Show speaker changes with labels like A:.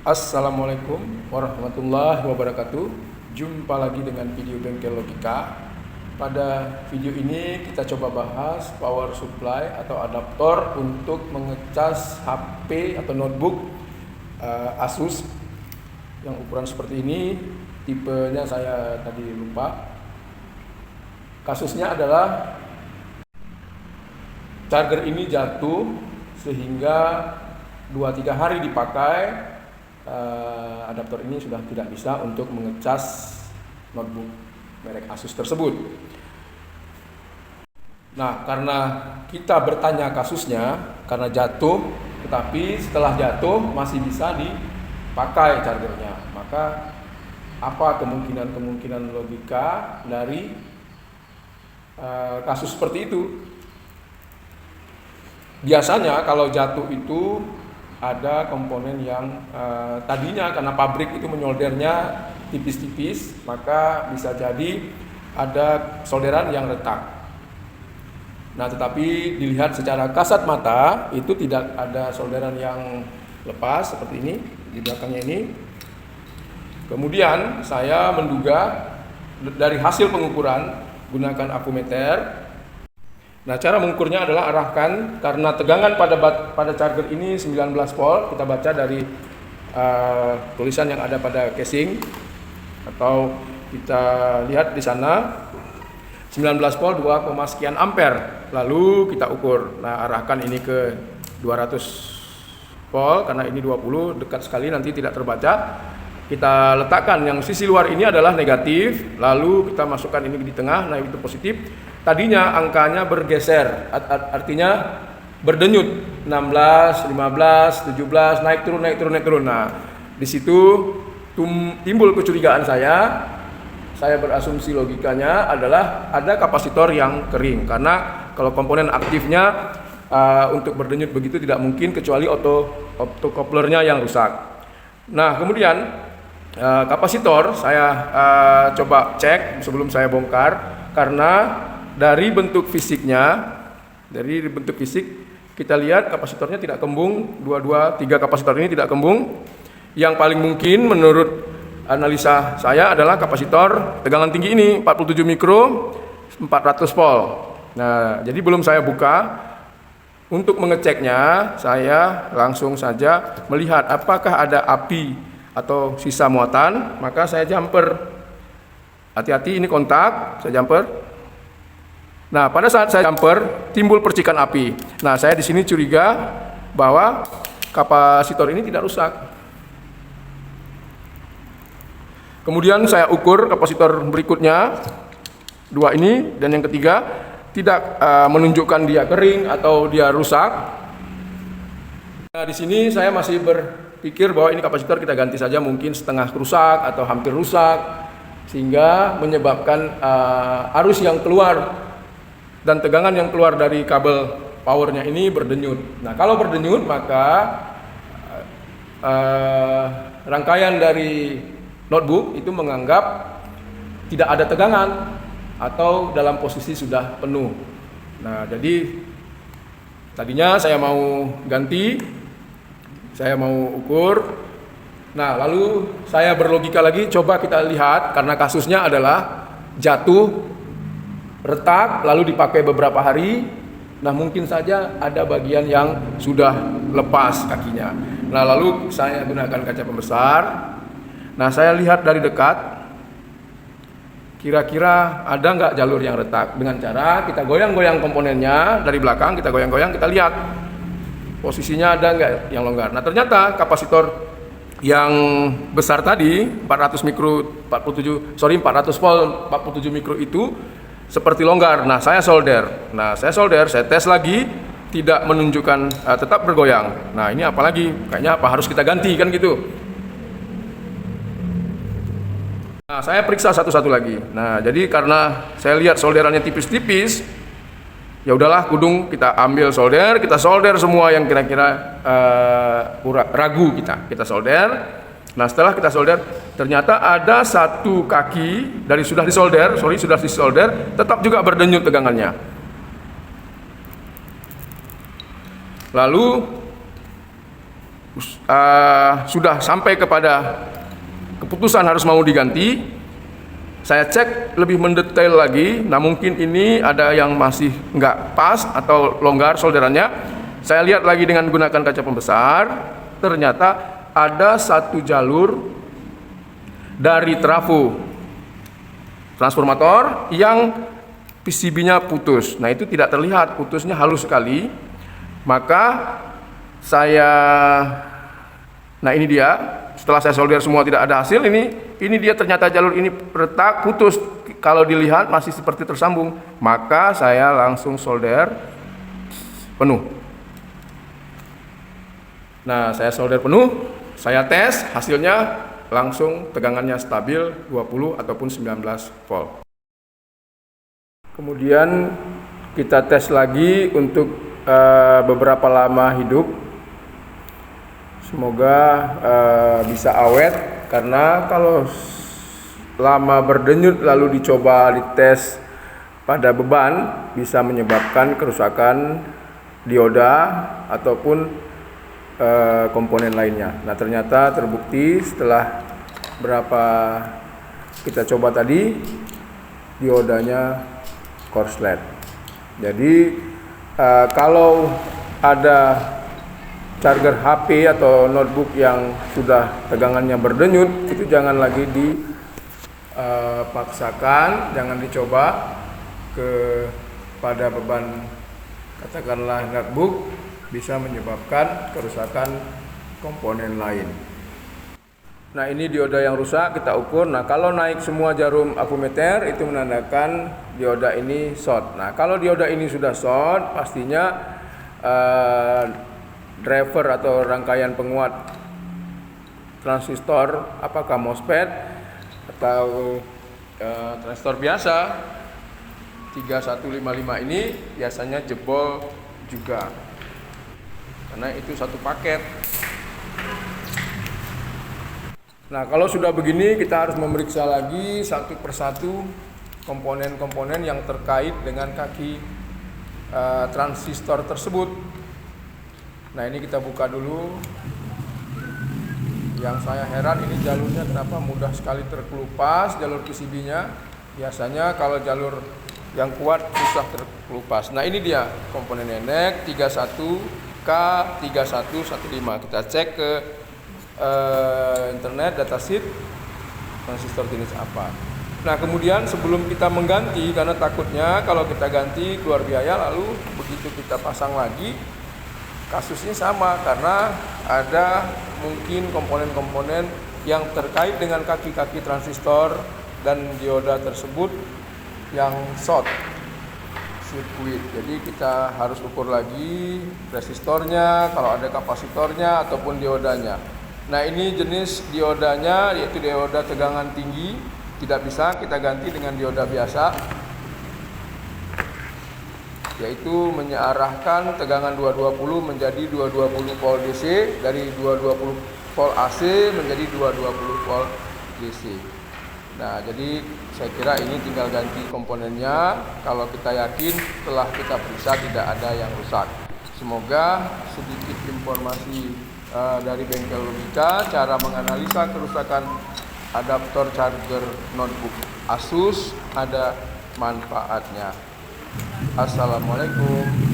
A: Assalamualaikum warahmatullahi wabarakatuh. Jumpa lagi dengan video Bengkel Logika. Pada video ini kita coba bahas power supply atau adaptor untuk mengecas HP atau notebook Asus yang ukuran seperti ini. Tipenya saya tadi lupa. Kasusnya adalah charger ini jatuh sehingga 2-3 hari dipakai, adaptor ini sudah tidak bisa untuk mengecas notebook merek Asus tersebut. Nah, karena kita bertanya kasusnya, karena jatuh, tetapi setelah jatuh masih bisa dipakai chargernya, maka apa kemungkinan logika dari kasus seperti itu? Biasanya kalau jatuh itu ada komponen yang tadinya karena pabrik itu menyoldernya tipis-tipis, maka bisa jadi ada solderan yang retak. Nah, tetapi dilihat secara kasat mata itu tidak ada solderan yang lepas seperti ini di belakangnya ini. Kemudian saya menduga dari hasil pengukuran gunakan akumeter. Nah, cara mengukurnya adalah arahkan, karena tegangan pada charger ini 19 volt. Kita baca dari tulisan yang ada pada casing, atau kita lihat di sana 19 volt 2, sekian ampere. Lalu kita ukur. Nah, arahkan ini ke 200 volt karena ini 20, dekat sekali nanti tidak terbaca. Kita letakkan yang sisi luar ini adalah negatif, lalu kita masukkan ini di tengah, nah itu positif. Tadinya angkanya bergeser, artinya berdenyut, 16, 15, 17, naik turun. Nah, di situ timbul kecurigaan saya berasumsi logikanya adalah ada kapasitor yang kering, karena kalau komponen aktifnya untuk berdenyut begitu tidak mungkin kecuali optocouplernya yang rusak. Nah, kemudian kapasitor saya coba cek sebelum saya bongkar, karena dari bentuk fisik kita lihat kapasitornya tidak kembung. 3 kapasitor ini tidak kembung. Yang paling mungkin menurut analisa saya adalah kapasitor tegangan tinggi ini 47 mikro 400 volt. Nah, jadi belum saya buka. Untuk mengeceknya saya langsung saja melihat apakah ada api atau sisa muatan, maka saya jumper. Hati-hati, ini kontak, saya jumper. Nah, pada saat saya jumper timbul percikan api. Nah, saya di sini curiga bahwa kapasitor ini tidak rusak. Kemudian saya ukur kapasitor berikutnya, 2 ini, dan yang ketiga tidak menunjukkan dia kering atau dia rusak. Nah, di sini saya masih berpikir bahwa ini kapasitor kita ganti saja, mungkin setengah rusak atau hampir rusak, sehingga menyebabkan arus yang keluar dan tegangan yang keluar dari kabel powernya ini berdenyut. Nah, kalau berdenyut maka rangkaian dari notebook itu menganggap tidak ada tegangan atau dalam posisi sudah penuh. Nah, jadi tadinya saya mau ganti, saya mau ukur. Nah, lalu saya berlogika lagi, coba kita lihat, karena kasusnya adalah jatuh, retak, lalu dipakai beberapa hari. Nah, mungkin saja ada bagian yang sudah lepas kakinya. Nah, lalu saya gunakan kaca pembesar. Nah, saya lihat dari dekat, kira-kira ada nggak jalur yang retak. Dengan cara kita goyang-goyang komponennya dari belakang, kita goyang-goyang, kita lihat posisinya ada nggak yang longgar. Nah, ternyata kapasitor yang besar tadi 400 volt 47 mikro itu seperti longgar. Nah, saya solder, saya tes lagi, tidak menunjukkan, tetap bergoyang. Nah, ini apalagi, kayaknya harus kita ganti kan gitu. Nah, saya periksa satu-satu lagi. Nah, jadi karena saya lihat solderannya tipis-tipis, ya udahlah, kudung kita ambil solder, kita solder semua yang kira-kira ragu, kita solder. Nah, setelah kita solder, ternyata ada satu kaki dari sudah disolder, tetap juga berdenyut tegangannya. Lalu sudah sampai kepada keputusan harus mau diganti, saya cek lebih mendetail lagi. Nah mungkin ini ada yang masih nggak pas atau longgar solderannya. Saya lihat lagi dengan menggunakan kaca pembesar, ternyata ada satu jalur dari trafo transformator yang PCB-nya putus. Nah itu tidak terlihat, putusnya halus sekali. Maka nah ini dia, setelah saya solder semua tidak ada hasil, ini dia ternyata jalur ini retak, putus. Kalau dilihat masih seperti tersambung, maka saya langsung solder penuh. Nah saya solder penuh, saya tes, hasilnya langsung tegangannya stabil 20 ataupun 19 volt. Kemudian kita tes lagi untuk beberapa lama hidup. Semoga bisa awet, karena kalau lama berdenyut lalu dicoba dites pada beban bisa menyebabkan kerusakan dioda ataupun komponen lainnya. Nah ternyata terbukti setelah berapa kita coba tadi, diodanya korslet. Jadi kalau ada charger HP atau notebook yang sudah tegangannya berdenyut, itu jangan lagi dipaksakan, jangan dicoba pada beban katakanlah notebook, bisa menyebabkan kerusakan komponen lain. Nah ini dioda yang rusak, kita ukur. Nah kalau naik semua jarum apometer itu menandakan dioda ini short. Nah kalau dioda ini sudah short, pastinya driver atau rangkaian penguat transistor, apakah MOSFET atau transistor biasa 3155 ini biasanya jebol juga, karena itu satu paket. Nah kalau sudah begini, kita harus memeriksa lagi satu persatu komponen-komponen yang terkait dengan kaki transistor tersebut. Nah ini kita buka dulu. Yang saya heran ini jalurnya kenapa mudah sekali terkelupas, jalur PCB-nya. Biasanya kalau jalur yang kuat susah terkelupas. Nah ini dia komponennya, NEC 31K3115. Kita cek ke internet datasheet transistor jenis apa. Nah kemudian sebelum kita mengganti, karena takutnya kalau kita ganti keluar biaya, lalu begitu kita pasang lagi kasusnya sama, karena ada mungkin komponen-komponen yang terkait dengan kaki-kaki transistor dan dioda tersebut yang short sirkuit. Jadi kita harus ukur lagi resistornya, kalau ada kapasitornya ataupun diodanya. Nah ini jenis diodanya, yaitu dioda tegangan tinggi, tidak bisa kita ganti dengan dioda biasa, yaitu mengarahkan tegangan 220 menjadi 220 volt DC, dari 220 volt AC menjadi 220 volt DC. Nah jadi saya kira ini tinggal ganti komponennya, kalau kita yakin setelah kita periksa tidak ada yang rusak. Semoga sedikit informasi dari Bengkel Logika, cara menganalisa kerusakan adaptor charger notebook Asus ada manfaatnya. Assalamualaikum.